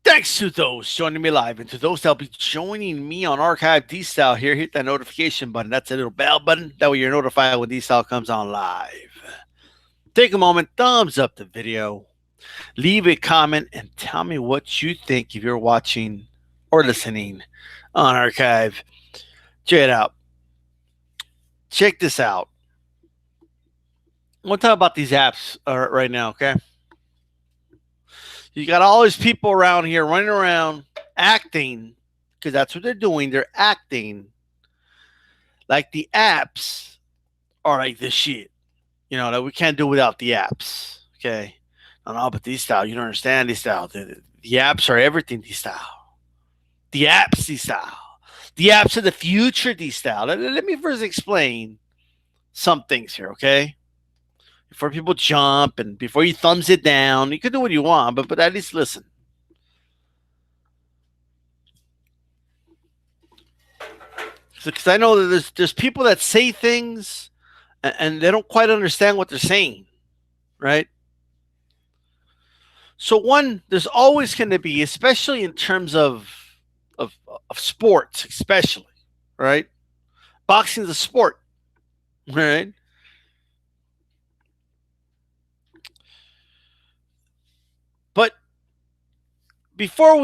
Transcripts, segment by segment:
Thanks to those joining me live and to those that'll be joining me on Archive D Style here. Hit that notification button. That's a little bell button. That way you're notified when D Style comes on live. Take a moment, thumbs up the video, leave a comment, and tell me what you think if you're watching or listening on Archive. Check it out. Check this out. We'll talk about these apps right now, okay? You got all these people around here running around acting, because that's what they're doing. They're acting like the apps are like this shit. That we can't do without the apps. Okay. No, but these style, you don't understand these style. The apps are everything, these style. The apps, these style. The apps of the future, these style. Let me first explain some things here, okay? Before people jump and before you thumbs it down, you can do what you want, but at least listen. Because I know that there's people that say things and they don't quite understand what they're saying, right? So one, there's always going to be, especially in terms of sports, especially, right? Boxing is a sport, right? But before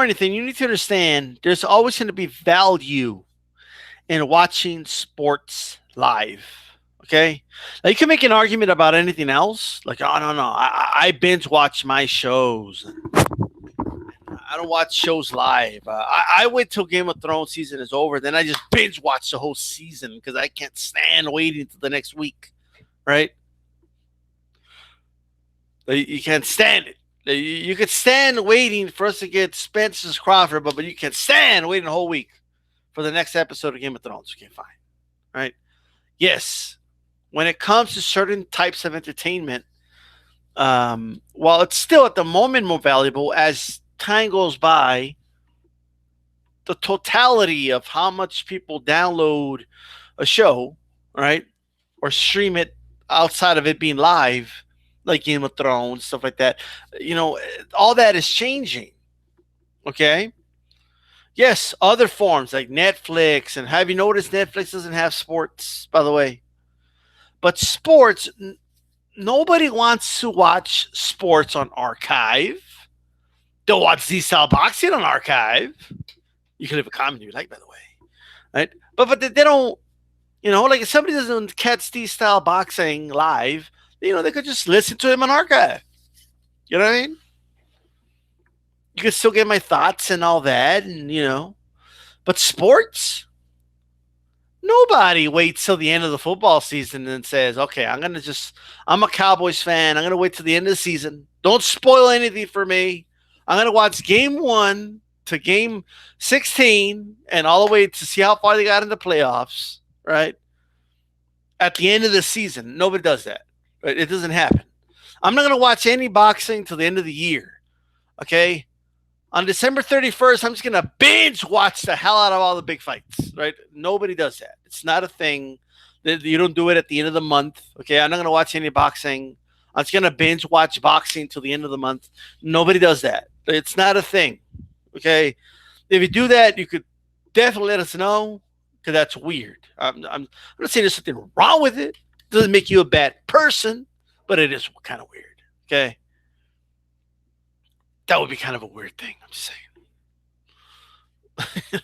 anything, you need to understand there's always going to be value in watching sports live. Okay? Now you can make an argument about anything else. Like, oh no, I binge watch my shows. I don't watch shows live. I wait till Game of Thrones season is over, then I just binge watch the whole season because I can't stand waiting till the next week. Right? You can't stand it. You could stand waiting for us to get Spencer's Crawford, but you can't stand waiting a whole week for the next episode of Game of Thrones. Okay, fine. Right? Yes. When it comes to certain types of entertainment, while it's still at the moment more valuable, as time goes by, the totality of how much people download a show, right, or stream it outside of it being live, like Game of Thrones, stuff like that, all that is changing. Okay? Yes, other forms like Netflix, and have you noticed Netflix doesn't have sports, by the way? But sports, nobody wants to watch sports on Archive. They'll watch Z-Style Boxing on Archive. You can leave a comment if you like, by the way. Right? But they don't, like if somebody doesn't catch Z-Style Boxing live, they could just listen to him on Archive. You know what I mean? You could still get my thoughts and all that, and but sports, nobody waits till the end of the football season and says, okay, I'm a Cowboys fan. I'm going to wait till the end of the season. Don't spoil anything for me. I'm going to watch game 1 to game 16 and all the way to see how far they got in the playoffs, right? At the end of the season. Nobody does that. Right? It doesn't happen. I'm not going to watch any boxing till the end of the year, okay? On December 31st, I'm just going to binge watch the hell out of all the big fights, right? Nobody does that. It's not a thing. You don't do it at the end of the month, okay? I'm not going to watch any boxing. I'm just going to binge watch boxing till the end of the month. Nobody does that. It's not a thing, okay? If you do that, you could definitely let us know, because that's weird. I'm not saying there's something wrong with it. It doesn't make you a bad person, but it is kind of weird, okay? That would be kind of a weird thing, I'm just saying.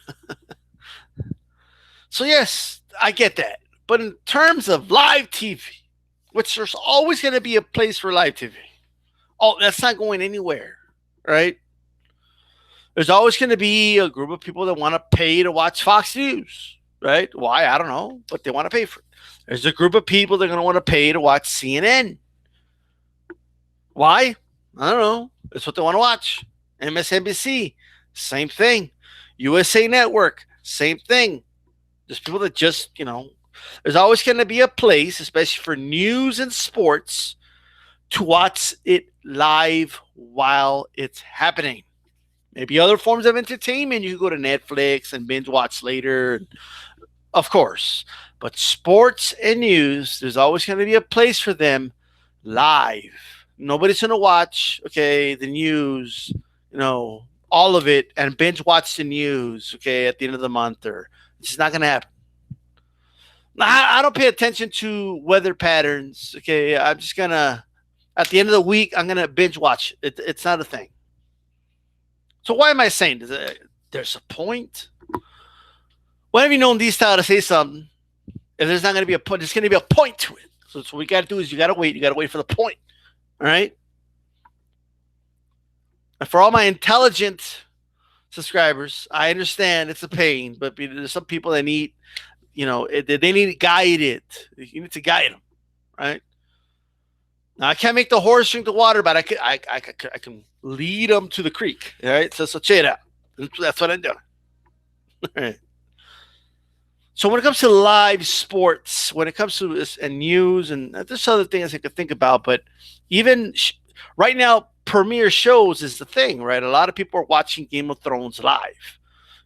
So, yes, I get that. But in terms of live TV, which there's always going to be a place for live TV. Oh, that's not going anywhere, right? There's always going to be a group of people that want to pay to watch Fox News, right? Why? I don't know, but they want to pay for it. There's a group of people that are going to want to pay to watch CNN. Why? I don't know. It's what they want to watch. MSNBC, same thing. USA Network, same thing. There's people that just, there's always going to be a place, especially for news and sports, to watch it live while it's happening. Maybe other forms of entertainment, you can go to Netflix and binge watch later, of course. But sports and news, there's always going to be a place for them live. Nobody's gonna watch, okay, the news, all of it, and binge watch the news, okay, at the end of the month, or it's just not gonna happen. I don't pay attention to weather patterns. Okay, I'm just gonna at the end of the week I'm gonna binge watch it. It's not a thing. So why am I saying this? There's a point? When have you known these style to say something? If there's not going to be a point, there's going to be a point to it. So what we got to do is you got to wait. You got to wait for the point. All right. And for all my intelligent subscribers, I understand it's a pain, but there's some people that need, they need guided. You need to guide them, right? Now I can't make the horse drink the water, but I can lead them to the creek. All right. So check it out. That's what I'm doing. All right. So when it comes to live sports, when it comes to this and news, and there's other things I could think about, but even right now, premiere shows is the thing, right? A lot of people are watching Game of Thrones live.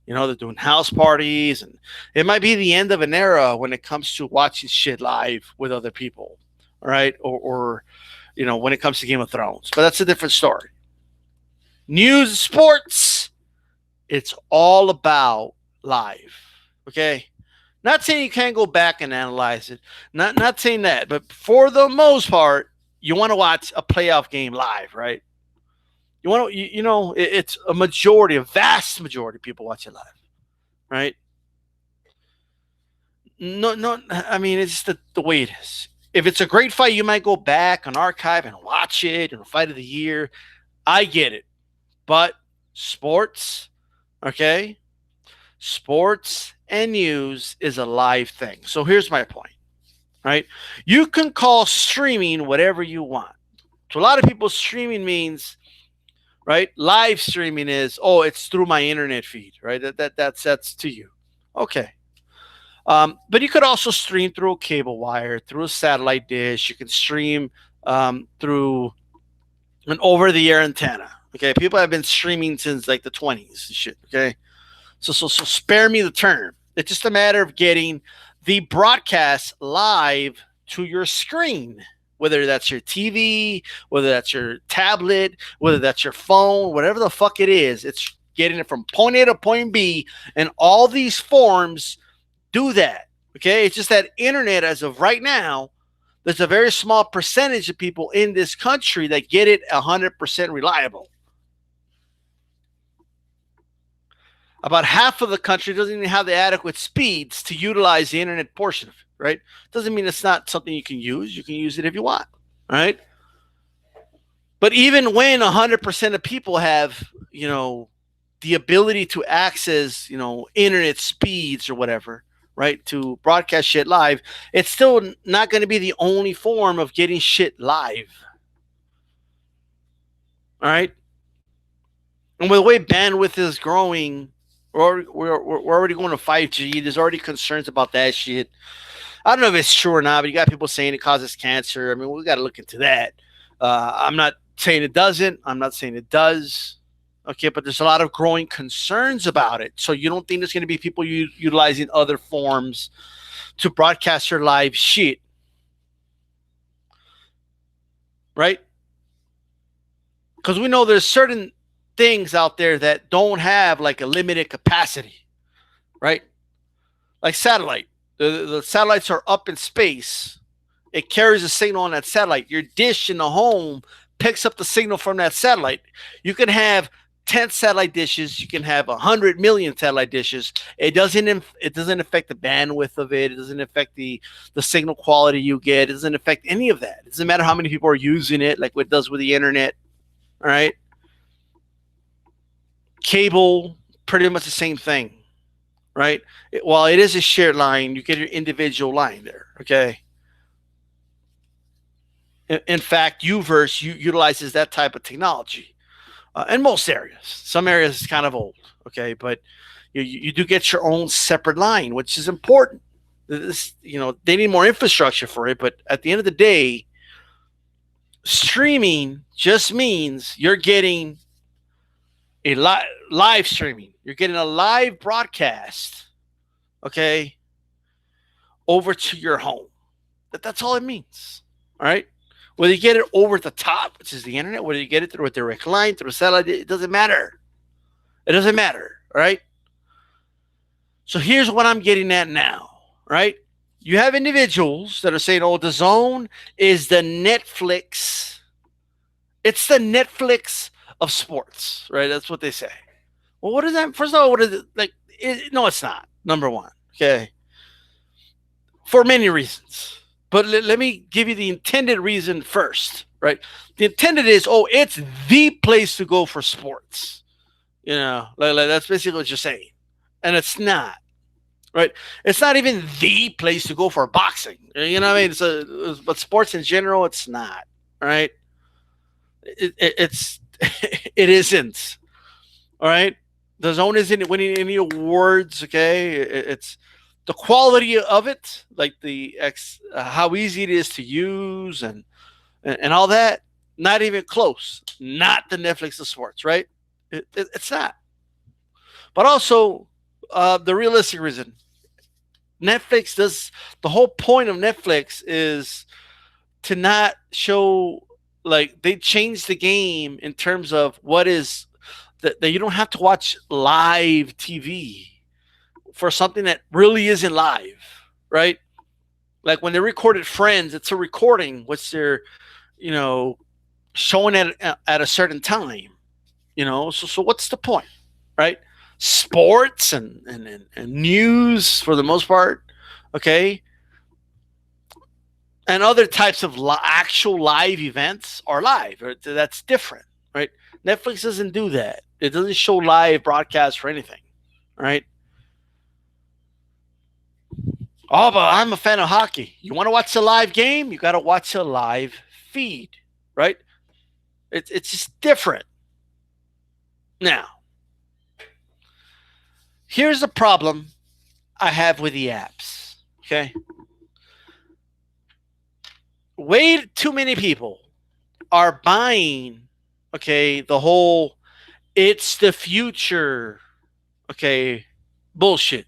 They're doing house parties, and it might be the end of an era when it comes to watching shit live with other people, right? Or when it comes to Game of Thrones, but that's a different story. News, sports, it's all about live, okay? Not saying you can't go back and analyze it. Not saying that, but for the most part, you want to watch a playoff game live, right? You want to, it's a vast majority of people watch it live, right? No. I mean, it's just the way it is. If it's a great fight, you might go back on archive and watch it, fight of the year. I get it, but sports, okay, sports and news is a live thing. So here's my point, right? You can call streaming whatever you want. To a lot of people, streaming means, right? Live streaming is, it's through my internet feed, right? That's to you. Okay. But you could also stream through a cable wire, through a satellite dish. You can stream through an over-the-air antenna. Okay, people have been streaming since like the 20s and shit. Okay, so spare me the term. It's just a matter of getting the broadcast live to your screen, whether that's your TV, whether that's your tablet, whether that's your phone, whatever the fuck it is. It's getting it from point A to point B, and all these forms do that. Okay, it's just that internet, as of right now, there's a very small percentage of people in this country that get it 100% reliable. About half of the country doesn't even have the adequate speeds to utilize the internet portion of it, right? Doesn't mean it's not something you can use. You can use it if you want, right? But even when 100% of people have, the ability to access, internet speeds or whatever, right, to broadcast shit live, it's still not going to be the only form of getting shit live. All right? And with the way bandwidth is growing, we're already going to 5G. There's already concerns about that shit. I don't know if it's true or not, but you got people saying it causes cancer. I mean, we got to look into that. I'm not saying it doesn't. I'm not saying it does. Okay, but there's a lot of growing concerns about it. So you don't think there's going to be people utilizing other forms to broadcast your live shit, right? Because we know there's certain things out there that don't have like a limited capacity, right? Like satellite. The satellites are up in space. It carries a signal on that satellite. Your dish in the home picks up the signal from that satellite. You can have 10 satellite dishes. You can have 100 million satellite dishes. It doesn't affect the bandwidth of it. It doesn't affect the signal quality you get. It doesn't affect any of that. It doesn't matter how many people are using it, like what it does with the internet. All right. Cable, pretty much the same thing, right? While it is a shared line, you get your individual line there, okay? In fact, Uverse utilizes that type of technology in most areas. Some areas it's kind of old, okay? But you do get your own separate line, which is important. They need more infrastructure for it, but at the end of the day, streaming just means you're getting a live streaming. You're getting a live broadcast, okay, over to your home. That's all it means, all right? Whether you get it over the top, which is the internet, whether you get it through a direct line, through a satellite, it doesn't matter. It doesn't matter, right? So here's what I'm getting at now, right? You have individuals that are saying, oh, the zone is the Netflix. It's the Netflix of sports, right? That's what they say. Well, what is that? First of all, what is it? Like, no, it's not. Number one, okay? For many reasons. But let me give you the intended reason first, right? The intended is, oh, it's the place to go for sports. That's basically what you're saying. And it's not, right? It's not even the place to go for boxing. You know what I mean? But sports in general, it's not, right? It's it isn't. All right. The zone isn't winning any awards. Okay, it's the quality of it, like how easy it is to use and all that. Not even close. Not the Netflix of sports, right? It's not. But also, the realistic reason, Netflix does the whole point of Netflix is to not show, like, they changed the game in terms of what is that you don't have to watch live TV for something that really isn't live, right? Like when they recorded Friends, it's a recording which they're, showing at a certain time, So what's the point, right? Sports and news for the most part, okay, and other types of actual live events are live. Right? That's different, right? Netflix doesn't do that. It doesn't show live broadcasts for anything, right? Oh, but I'm a fan of hockey. You want to watch a live game? You got to watch a live feed, right? It's just different. Now, here's the problem I have with the apps, okay? Way too many people are buying, okay, the whole it's the future, okay, bullshit.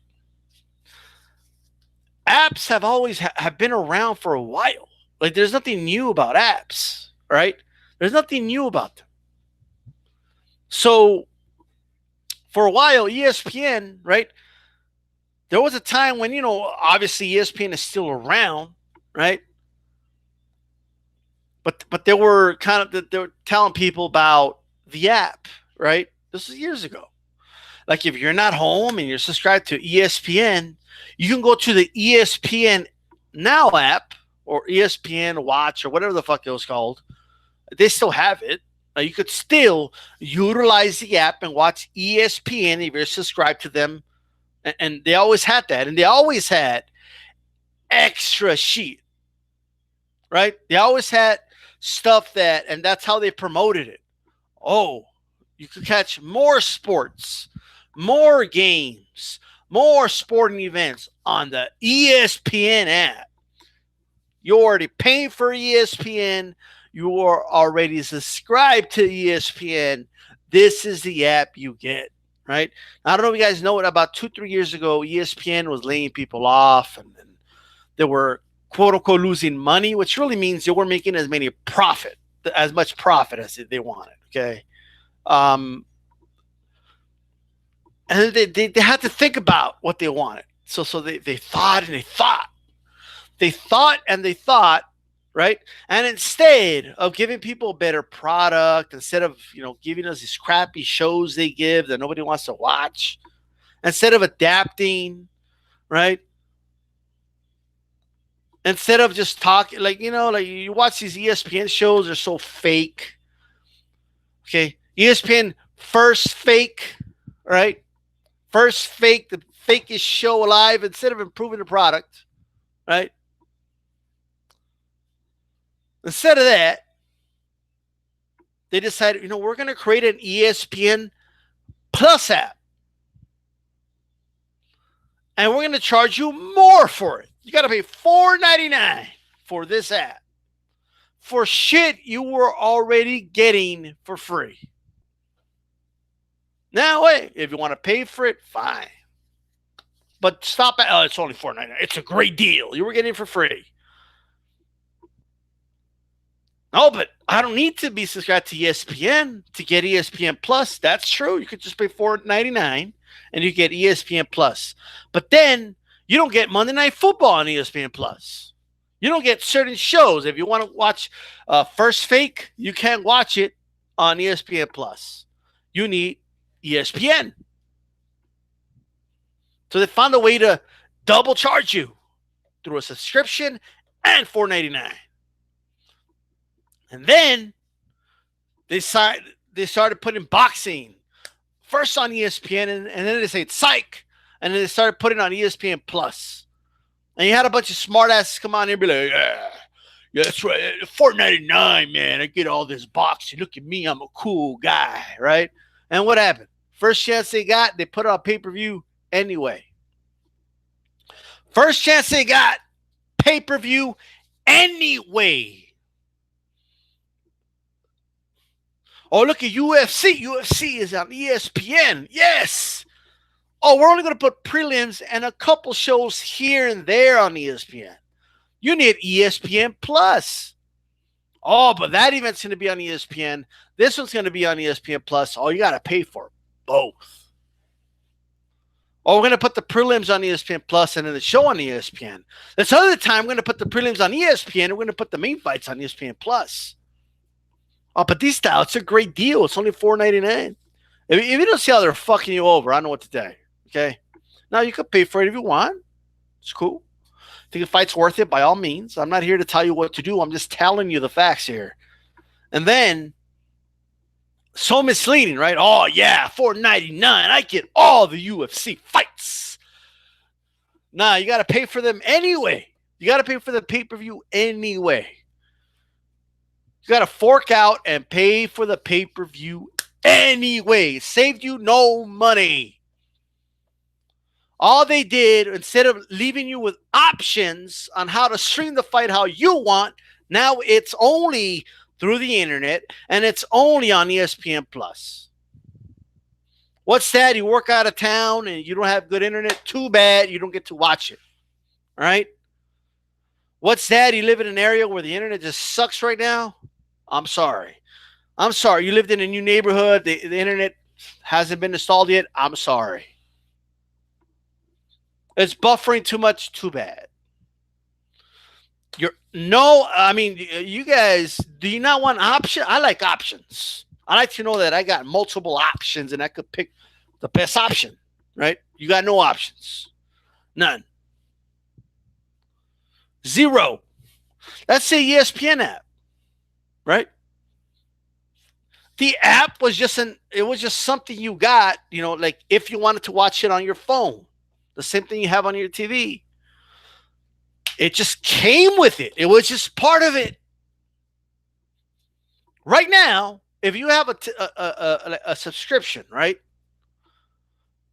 Apps have always have been around for a while. Like, there's nothing new about apps, right? There's nothing new about them. So for a while, ESPN, right? There was a time when, obviously ESPN is still around, right? But they were they were telling people about the app, right? This was years ago. Like, if you're not home and you're subscribed to ESPN, you can go to the ESPN Now app or ESPN Watch or whatever the fuck it was called. They still have it. You could still utilize the app and watch ESPN if you're subscribed to them. And they always had that. And they always had extra shit, right? They always had stuff and that's how they promoted it. Oh, you could catch more sports, more games, more sporting events on the ESPN app. You're already paying for ESPN. You are already subscribed to ESPN. This is the app you get, right? I don't know if you guys know it. About 2-3 years ago, ESPN was laying people off, and they were, quote unquote, losing money, which really means they weren't making as much profit as they wanted. Okay, and they had to think about what they wanted. So they thought and they thought. They thought and they thought, right? And instead of giving people a better product, instead of, giving us these crappy shows they give that nobody wants to watch, instead of adapting, right? Instead of just talking, like you watch these ESPN shows, they're so fake. Okay. ESPN first fake, right? First fake, the fakest show alive, instead of improving the product, right? Instead of that, they decided, we're going to create an ESPN Plus app. And we're going to charge you more for it. You got to pay $4.99 for this app. For shit you were already getting for free. Now, wait, if you want to pay for it, fine. But stop at, it's only $4.99. It's a great deal. You were getting it for free. No, but I don't need to be subscribed to ESPN to get ESPN Plus. That's true. You could just pay $4.99 and you get ESPN Plus. But then you don't get Monday Night Football on ESPN Plus. You don't get certain shows. If you want to watch First Fake, you can't watch it on ESPN Plus. You need ESPN. So they found a way to double charge you through a subscription and $4.99. And then they started putting boxing first on ESPN, and then they say psych, and then they started putting it on ESPN Plus. And you had a bunch of smartasses come on here and be like, yeah, that's right, $4.99, man. I get all this boxing. Look at me, I'm a cool guy, right? And what happened? First chance they got, they put it on pay-per-view anyway. First chance they got, pay-per-view anyway. Oh, look at UFC. UFC is on ESPN. Yes. Oh, we're only going to put prelims and a couple shows here and there on ESPN. You need ESPN Plus. Oh, but that event's going to be on ESPN. This one's going to be on ESPN Plus. Oh, you got to pay for both. Oh, we're going to put the prelims on ESPN Plus and then the show on ESPN. This other time, we're going to put the prelims on ESPN and we're going to put the main fights on ESPN Plus. Oh, but these style, it's a great deal. It's only $4.99. If you don't see how they're fucking you over, I don't know what to tell you. Okay? Now, you could pay for it if you want. It's cool. Think the fight's worth it, by all means. I'm not here to tell you what to do. I'm just telling you the facts here. And then, so misleading, right? Oh, yeah, $4.99. I get all the UFC fights. Nah, you got to pay for them anyway. You got to pay for the pay-per-view anyway. You got to fork out and pay for the pay-per-view anyway. It saved you no money. All they did, instead of leaving you with options on how to stream the fight how you want, now it's only through the internet and it's only on ESPN Plus. What's that? You work out of town and you don't have good internet? Too bad, you don't get to watch it. All right? What's that? You live in an area where the internet just sucks right now? I'm sorry. I'm sorry. You lived in a new neighborhood. The internet hasn't been installed yet. I'm sorry. It's buffering too much. Too bad. You guys, do you not want options? I like options. I like to know that I got multiple options and I could pick the best option, right? You got no options. None. Zero. That's the ESPN app. Right? The app was just something you got, like if you wanted to watch it on your phone, the same thing you have on your TV. It just came with it. It was just part of it. Right now, if you have a subscription, right?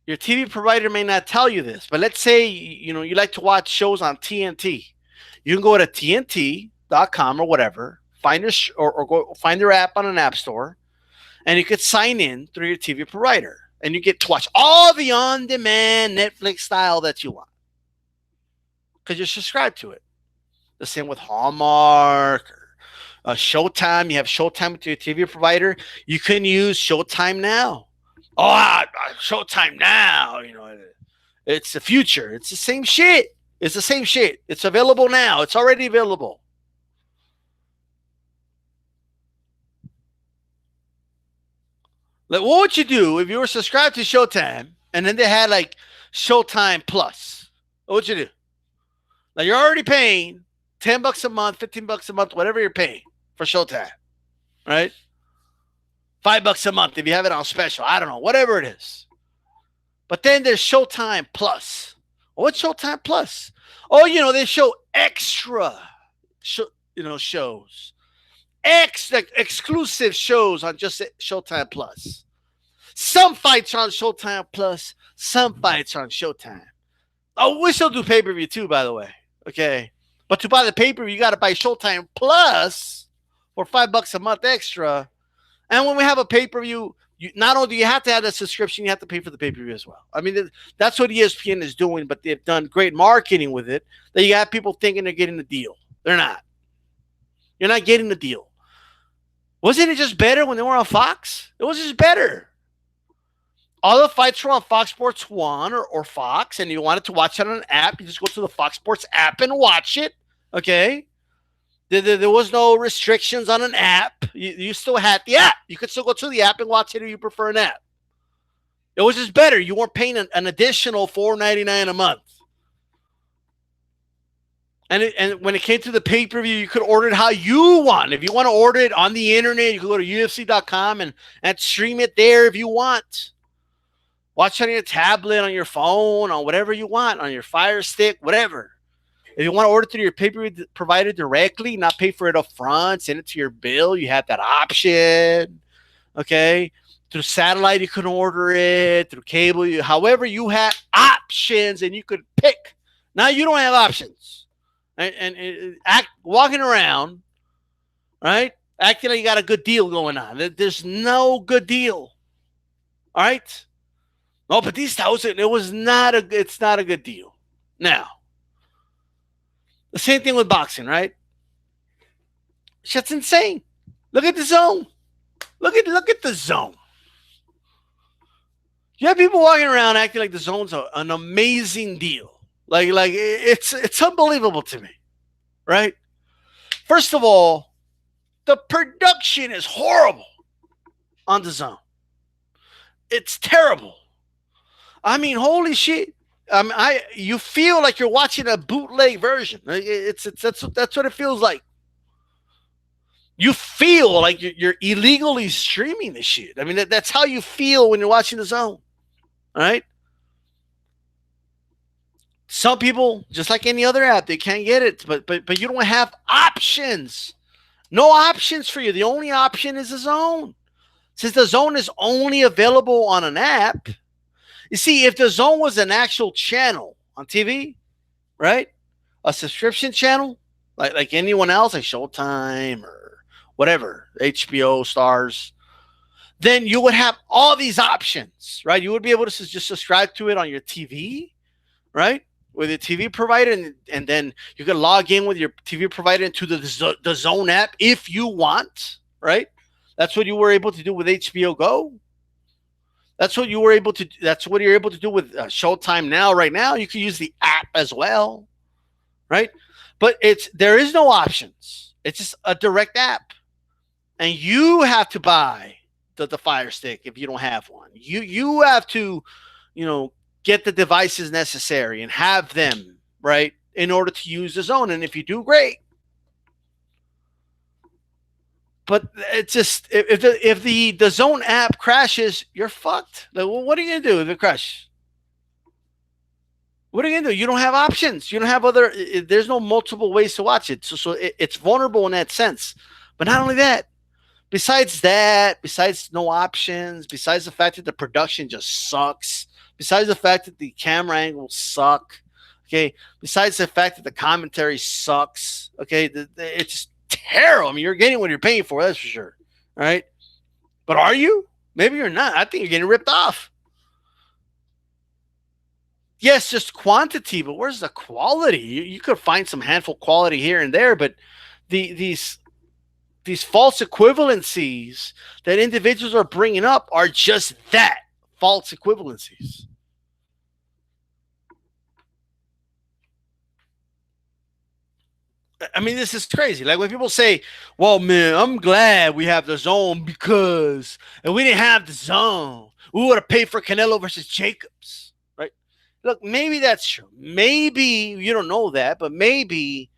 Your TV provider may not tell you this, but let's say you like to watch shows on TNT. You can go to TNT.com or whatever. Find their app on an app store, and you could sign in through your TV provider, and you get to watch all the on-demand Netflix style that you want because you're subscribed to it. The same with Hallmark or Showtime. You have Showtime with your TV provider. You can use Showtime now. Oh, Showtime now. It's the future. It's the same shit. It's the same shit. It's available now. It's already available. Like, what would you do if you were subscribed to Showtime and then they had like Showtime Plus? What would you do? Now you're already paying $10 a month, $15 a month, whatever you're paying for Showtime, right? $5 a month if you have it on special. I don't know, whatever it is. But then there's Showtime Plus. What's Showtime Plus? Oh, they show extra, shows. Exclusive shows on just Showtime Plus. Some fights are on Showtime Plus. Some fights are on Showtime. Oh, we still do pay-per-view too, by the way. Okay. But to buy the pay-per-view, you got to buy Showtime Plus for $5 a month extra. And when we have a pay-per-view, not only do you have to have a subscription, you have to pay for the pay-per-view as well. I mean, that's what ESPN is doing, but they've done great marketing with it that you have people thinking they're getting the deal. They're not. You're not getting the deal. Wasn't it just better when they were on Fox? It was just better. All the fights were on Fox Sports 1 or Fox, and you wanted to watch it on an app, you just go to the Fox Sports app and watch it. Okay? There was no restrictions on an app. You still had the app. You could still go to the app and watch it if you prefer an app. It was just better. You weren't paying an additional $4.99 a month. And when it came to the pay-per-view, you could order it how you want. If you want to order it on the internet, you can go to UFC.com and stream it there if you want. Watch it on your tablet, on your phone, on whatever you want, on your Fire Stick, whatever. If you want to order through your pay-per-view provider directly, not pay for it up front, send it to your bill, you have that option. Okay? Through satellite, you can order it. Through cable, however, you had options and you could pick. Now you don't have options. And walking around, right, acting like you got a good deal going on. There's no good deal. All right? No, but these thousand, it's not a good deal. Now, the same thing with boxing, right? Shit's insane. Look at the zone. Look at the zone. You have people walking around acting like the zone's an amazing deal. Like it's unbelievable to me, right? First of all, the production is horrible on the zone. It's terrible. I mean, holy shit. You feel like you're watching a bootleg version. That's what it feels like. You feel like you're illegally streaming this shit. I mean, that's how you feel when you're watching the zone. All right. Some people, just like any other app, they can't get it, but you don't have options. No options for you. The only option is the zone. Since the zone is only available on an app, you see, if the zone was an actual channel on TV, right? A subscription channel, like anyone else, like Showtime or whatever, HBO, Stars, then you would have all these options, right? You would be able to just subscribe to it on your TV, right? With your TV provider, and then you could log in with your TV provider into the Zone app if you want, right? That's what you were able to do with HBO Go. That's what you were able to. That's what you're able to do with Showtime now. Right now, you can use the app as well, right? But there is no options. It's just a direct app, and you have to buy the Fire Stick if you don't have one. You have to, get the devices necessary and have them, right, in order to use the zone. And if you do, great. But it's just if the zone app crashes, you're fucked. Like, well, what are you gonna do if it crashes? What are you gonna do? You don't have options. You don't have other. There's no multiple ways to watch it. So it's vulnerable in that sense. But not only that, besides no options, besides the fact that the production just sucks, besides the fact that the camera angles suck, okay, besides the fact that the commentary sucks, okay, it's just terrible. I mean, you're getting what you're paying for, that's for sure. All right. But are you? Maybe you're not. I think you're getting ripped off. Yes, just quantity, but where's the quality? You could find some handful quality here and there, but these false equivalencies that individuals are bringing up are just that, false equivalencies. I mean, this is crazy. Like when people say, well, man, I'm glad we have the zone because if we didn't have the zone, we would have paid for Canelo versus Jacobs, right? Look, maybe that's true. Maybe you don't know that, but maybe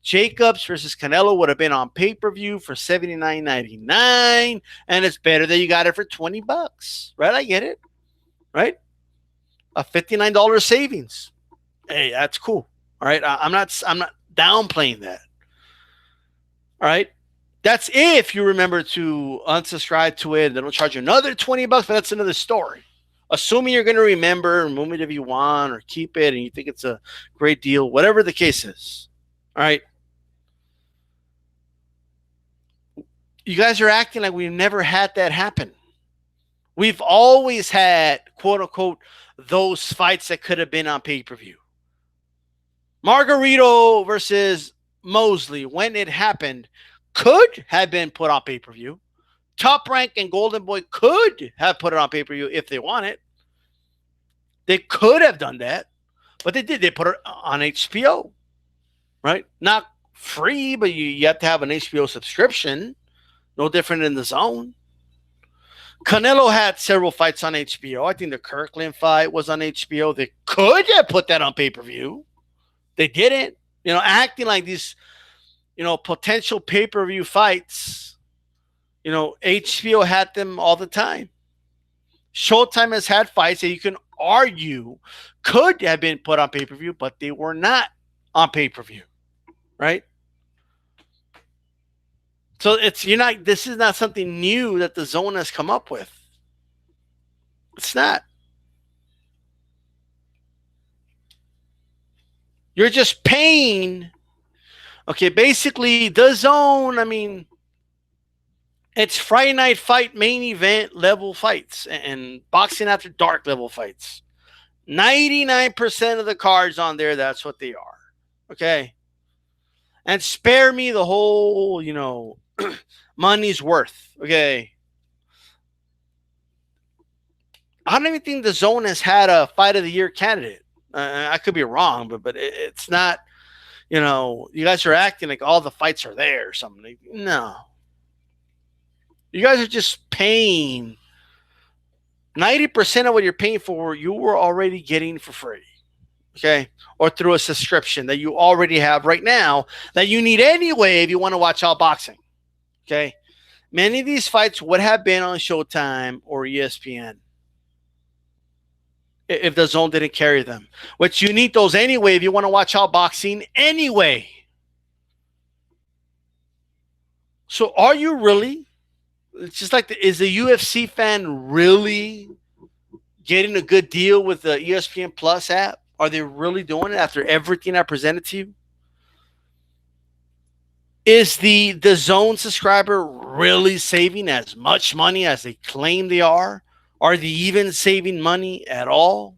Jacobs versus Canelo would have been on pay-per-view for $79.99, and it's better that you got it for $20, right? I get it, right? A $59 savings. Hey, that's cool. All right, I'm not downplaying that. All right. That's if you remember to unsubscribe to it. They don't charge you another $20, but that's another story. Assuming you're going to remember and move it if you want or keep it and you think it's a great deal, whatever the case is. All right. You guys are acting like we've never had that happen. We've always had, quote unquote, those fights that could have been on pay-per-view. Margarito versus Mosley, when it happened, could have been put on pay-per-view. Top Rank and Golden Boy could have put it on pay-per-view if they wanted. They could have done that, but they did. They put it on HBO, right? Not free, but you have to have an HBO subscription. No different than the Zone. Canelo had several fights on HBO. I think the Kirkland fight was on HBO. They could have put that on pay-per-view. They didn't. Acting like these, potential pay-per-view fights. HBO had them all the time. Showtime has had fights that you can argue could have been put on pay-per-view, but they were not on pay-per-view, right? So this is not something new that the Zone has come up with. It's not. You're just paying. Okay, basically the Zone, it's Friday Night Fight main event level fights and Boxing After Dark level fights. 99% of the cards on there, that's what they are. Okay? And spare me the whole, money's worth. Okay? I don't even think the Zone has had a Fight of the Year candidate. I could be wrong, but it's not, you guys are acting like all the fights are there or something. No. You guys are just paying 90% of what you're paying for, you were already getting for free. Okay? Or through a subscription that you already have right now that you need anyway if you want to watch all boxing. Okay? Many of these fights would have been on Showtime or ESPN if the Zone didn't carry them. Which you need those anyway if you want to watch all boxing anyway. So are you really? It's just like, is the UFC fan really getting a good deal with the ESPN Plus app? Are they really doing it after everything I presented to you? Is the Zone subscriber really saving as much money as they claim they are? Are they even saving money at all?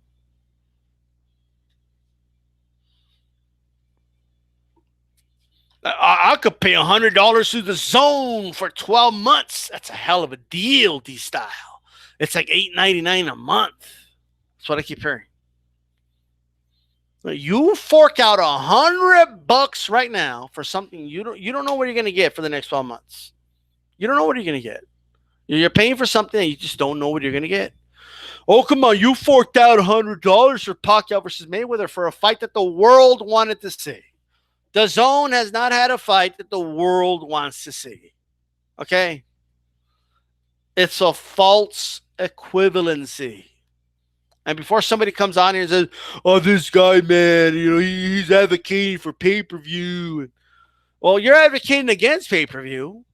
I could pay $100 to the Zone for 12 months. That's a hell of a deal, D-Style. It's like $8.99 a month. That's what I keep hearing. You fork out $100 right now for something you don't know what you're going to get for the next 12 months. You don't know what you're going to get. You're paying for something that you just don't know what you're going to get. Oh, come on. You forked out $100 for Pacquiao versus Mayweather for a fight that the world wanted to see. The Zone has not had a fight that the world wants to see. Okay? It's a false equivalency. And before somebody comes on here and says, oh, this guy, man, he's advocating for pay-per-view. Well, you're advocating against pay-per-view,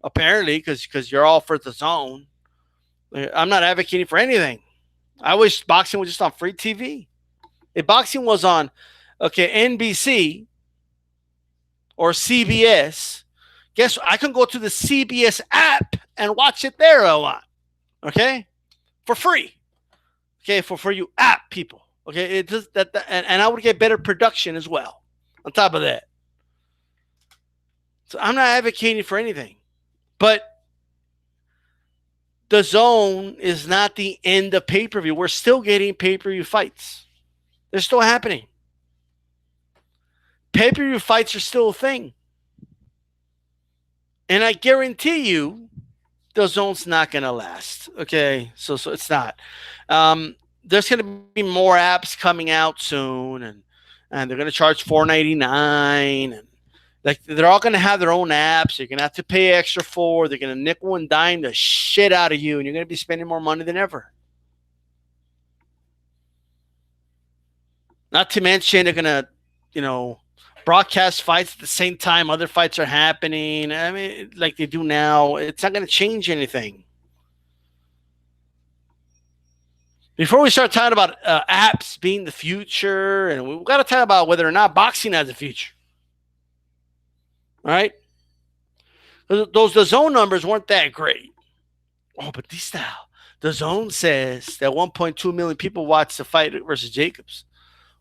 apparently, because you're all for the Zone. I'm not advocating for anything. I wish boxing was just on free TV. If boxing was on, NBC or CBS, guess what? I can go to the CBS app and watch it there a lot. Okay? For free. Okay, for you app people. Okay, it does that, and I would get better production as well. On top of that, so I'm not advocating for anything, but the Zone is not the end of pay-per-view. We're still getting pay-per-view fights. They're still happening. Pay-per-view fights are still a thing, and I guarantee you, the Zone's not going to last. Okay, so it's not. There's going to be more apps coming out soon, and they're going to charge $4.99, and like they're all going to have their own apps. You're going to have to pay extra for. They're going to nickel and dime the shit out of you, and you're going to be spending more money than ever. Not to mention they're going to, broadcast fights at the same time other fights are happening. I mean, like they do now. It's not going to change anything. Before we start talking about apps being the future, and we've got to talk about whether or not boxing has a future. All right? The Zone numbers weren't that great. Oh, but the Zone says that 1.2 million people watched the fight versus Jacobs.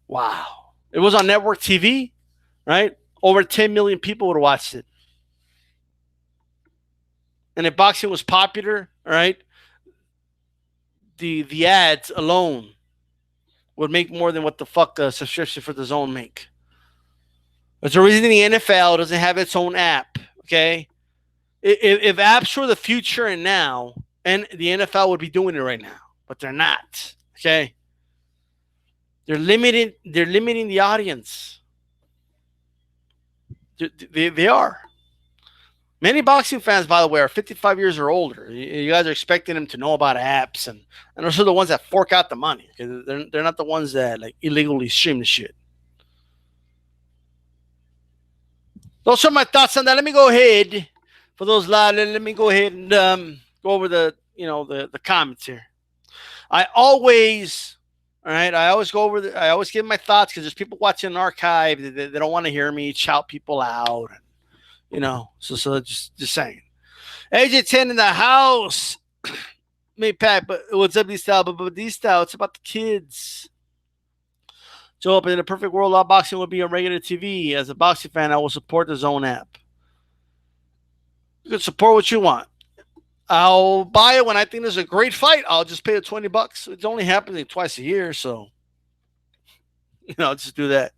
Wow. It was on network TV, right? Over 10 million people would have watched it. and if boxing was popular, all right, the ads alone would make more than what the fuck a subscription for the zone make. There's a reason the NFL doesn't have its own app. Okay, if apps were the future and now, and the NFL would be doing it right now, but they're not. Okay, they're limited. They're limiting the audience. They are. Many boxing fans, by the way, are 55 years or older. You guys are expecting them to know about apps, and those are the ones that fork out the money. They're not the ones that like illegally stream the shit. Those are my thoughts on that. Let me go ahead for those live. Let me go ahead and go over the comments here. I always, all right. I always go over. I always give my thoughts because there's people watching an archive. They don't want to hear me shout people out. So just saying. AJ10 in the house. Me, Pat, but what's up, D-Style? But D-Style, it's about the kids. Joe, but in a perfect world, all boxing would be on regular TV. As a boxing fan, I will support the Zone app. You can support what you want. I'll buy it when I think there's a great fight. I'll just pay the $20. It's only happening twice a year, so I'll just do that.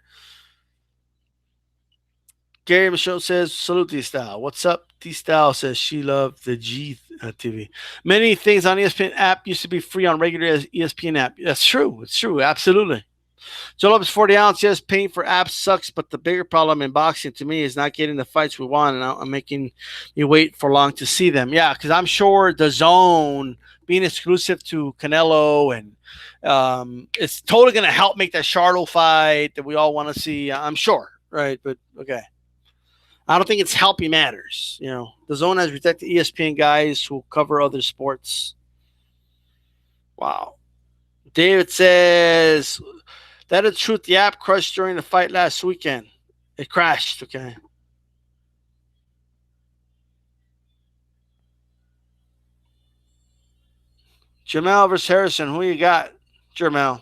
Gary Michaud says, salute D-Style. What's up? D-Style says she loved the G TV. Many things on ESPN app used to be free on regular ESPN app. That's true. It's true. Absolutely. Joe Lopez 40 ounce. Yes, paying for apps sucks, but the bigger problem in boxing to me is not getting the fights we want, and I'm making you wait for long to see them. Yeah, because I'm sure the Zone being exclusive to Canelo and it's totally going to help make that Charlo fight that we all want to see. I'm sure, right? But okay. I don't think it's helping matters. The Zone has rejected ESPN guys who cover other sports. Wow. David says, that is truth. The app crashed during the fight last weekend. It crashed, okay. Jamel versus Harrison. Who you got, Jamel?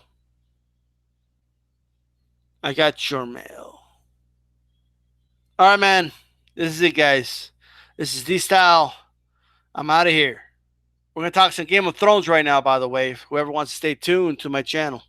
I got Jamel. All right, man. This is it, guys. This is D-Style. I'm out of here. We're going to talk some Game of Thrones right now, by the way. Whoever wants to stay tuned to my channel.